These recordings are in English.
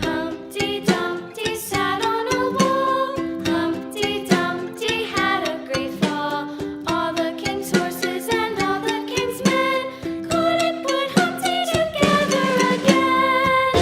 Humpty Dumpty sat on a wall. Humpty Dumpty had a great fall. All the king's horses and all the king's men couldn't put Humpty together again.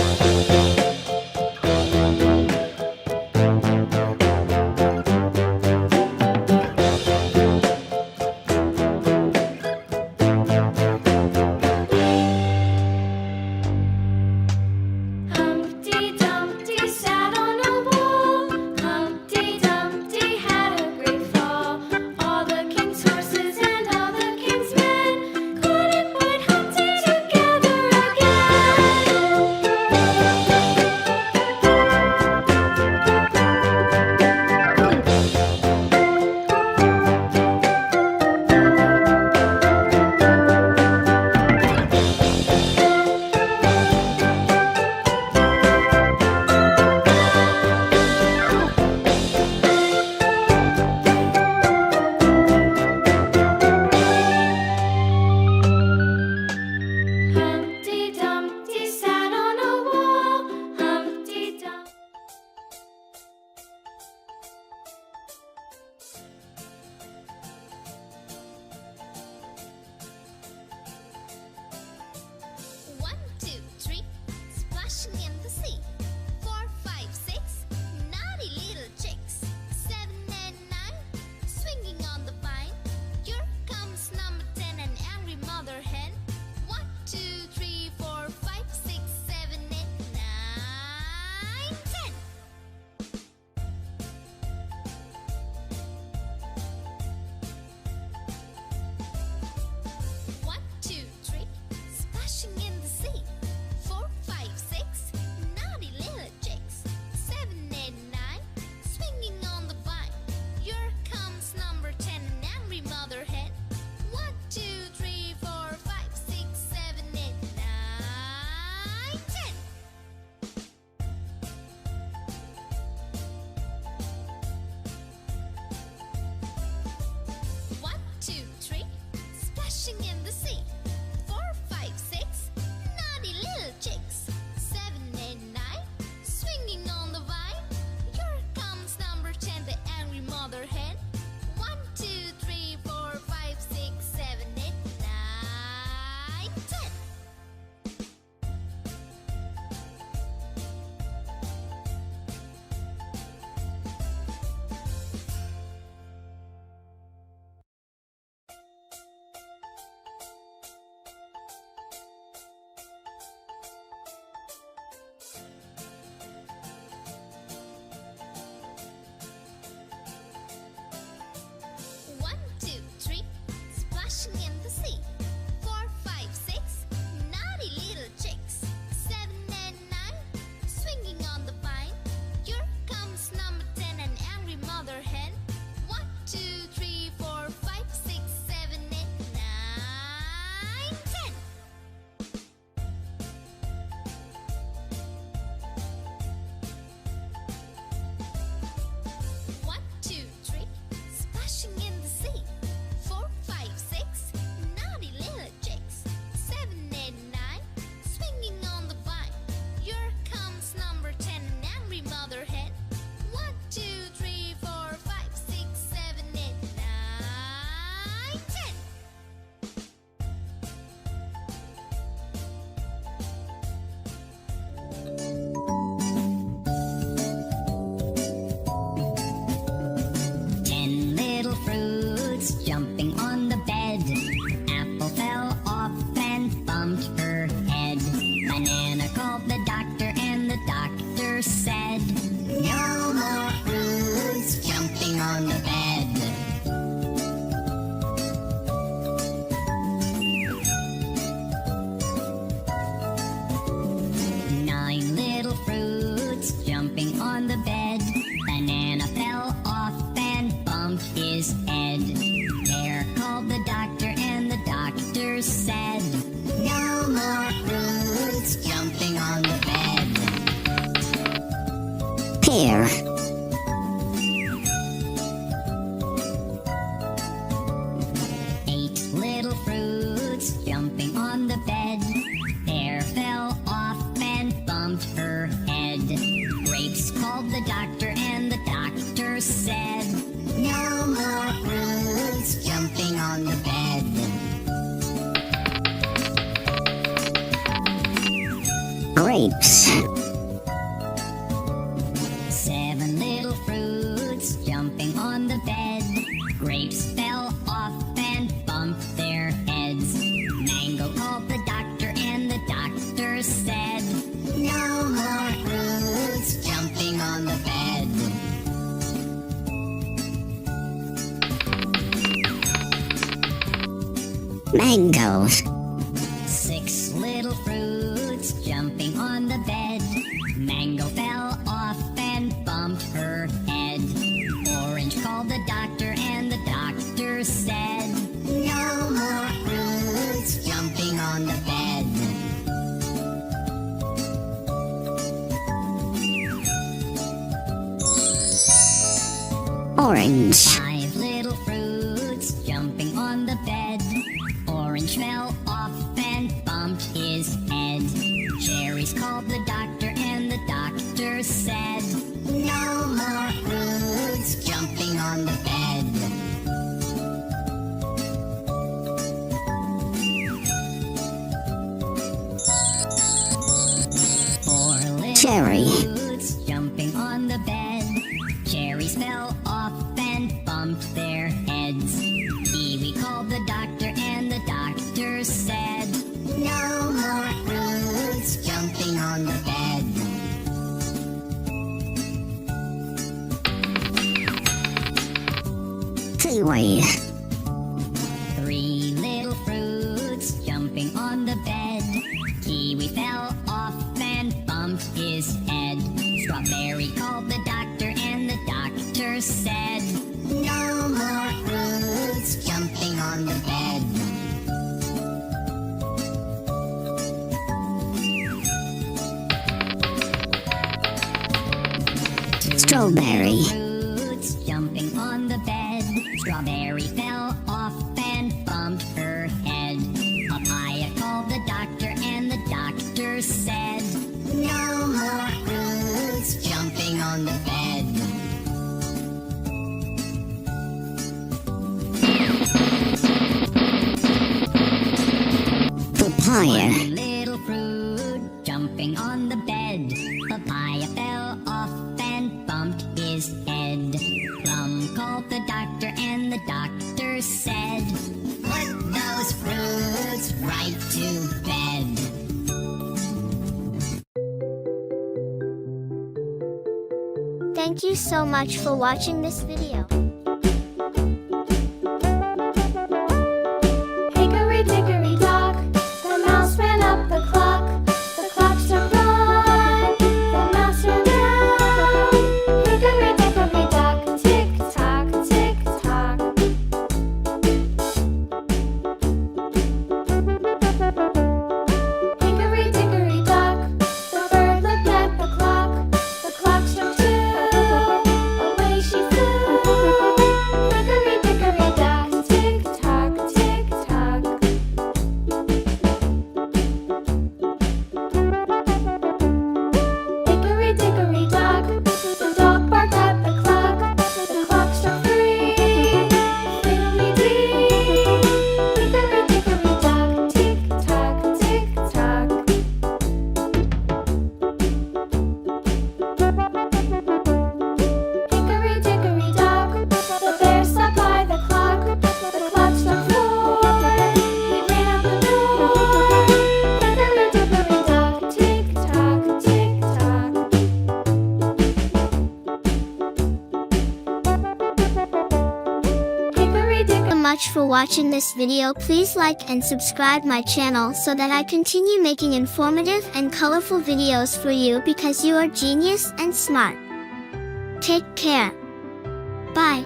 Here. 8 little fruits jumping on the bed. Pear fell off and bumped her head. Grapes called the doctor and the doctor said, "No more fruits jumping on the bed." Grapes. 7 little fruits jumping on the bed. Grapes fell off and bumped their heads. Mango called the doctor and the doctor said, "No more fruits jumping on the bed." Mangoes. 6 little fruits jumping on the bed. Mango fell off and bumped her head. Orange called the doctor and the doctor said, "No more fruits jumping on the bed." Orange. 5 little fruits jumping on the bed. Orange fell off and bumped his head. Cherries called the doctor and the doctor said, "No more fruits jumping on the bed." Four little Cherry. fruits jumping on the bed. Cherries fell off and bumped their heads. Kiwi called the doctor and the doctor said, "No more fruits jumping on the bed." Kiwi. 3 little fruits jumping on the bed. Kiwi fell off and bumped his head. Strawberry called the doctor and the doctor said, "No more fruits jumping on the bed." Strawberry. Fruits jumping on the bed. Strawberry fell off and bumped her head. Papaya called the doctor and the doctor said, "No more fruits jumping on the bed." Papaya. One little fruit jumping on the bed. Papaya fell off and bumped his head. Plum called the doctor and the doctor said, "Put those fruits right to bed." Thank you so much for watching this video. Hickory dickory dock, the mouse ran up the clock. The clock struck one, the mouse ran down. Hickory dickory dock, tick tock, tick tock. Hickory dickory dock, the bird looked at the clock. The clock struck two, away she flew. Hickory dickory dock, tick tock, tick tock. Hickory dickory dock, the dog barked at the clock. The clock struck three, fiddly-dee. Hickory dickory dock, tick tock, tick tock. Hickory dickory dock, the bear sat by the clock. The clock struck four, he ran out the door. Hickory dickory dock, tick tock, tick tock. Hickory dickory. Much for watching this video. Please like and subscribe my channel so that I continue making informative and colorful videos for you because you are genius and smart. Take care. Bye.